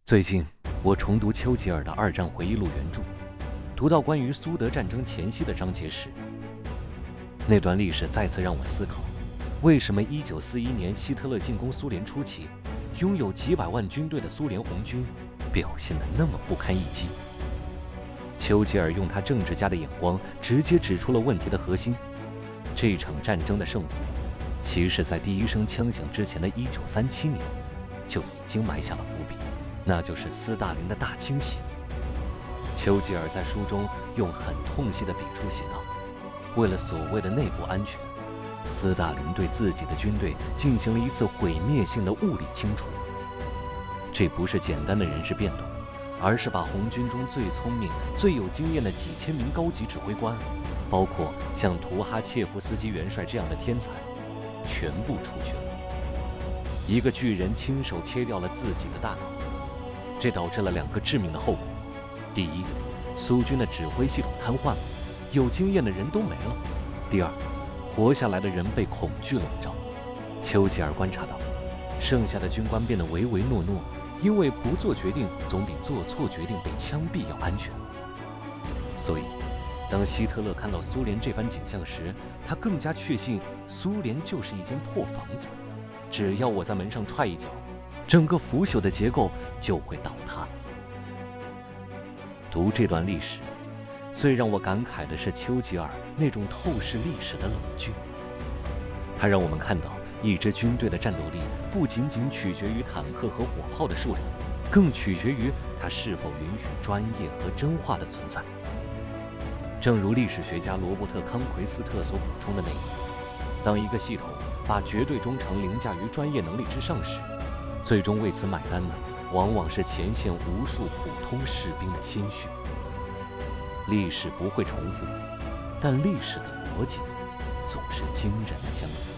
最近我重读丘吉尔的二战回忆录原著，读到关于苏德战争前夕的章节时，那段历史再次让我思考，为什么1941年希特勒进攻苏联初期，拥有几百万军队的苏联红军表现得那么不堪一击。丘吉尔用他政治家的眼光直接指出了问题的核心，这场战争的胜负其实在第一声枪响之前的1937年就已经埋下了伏笔，那就是斯大林的大清洗。丘吉尔在书中用很痛惜的笔触写道，为了所谓的内部安全，斯大林对自己的军队进行了一次毁灭性的物理清除。这不是简单的人事变动，而是把红军中最聪明最有经验的几千名高级指挥官，包括像图哈切夫斯基元帅这样的天才，全部处决了。一个巨人亲手切掉了自己的大脑，这导致了2个致命的后果。第一，苏军的指挥系统瘫痪了，有经验的人都没了。第二，活下来的人被恐惧笼罩。丘吉尔观察到，剩下的军官变得唯唯诺诺，因为不做决定总比做错决定被枪毙要安全。所以当希特勒看到苏联这番景象时，他更加确信苏联就是一间破房子，只要我在门上踹一脚，整个腐朽的结构就会倒塌。读这段历史，最让我感慨的是丘吉尔那种透视历史的冷峻。他让我们看到，一支军队的战斗力不仅仅取决于坦克和火炮的数量，更取决于它是否允许专业和真话的存在。正如历史学家罗伯特·康奎斯特所补充的那样，当一个系统把绝对忠诚凌驾于专业能力之上时，最终为此买单的往往是前线无数普通士兵的鲜血。历史不会重复，但历史的逻辑总是惊人的相似。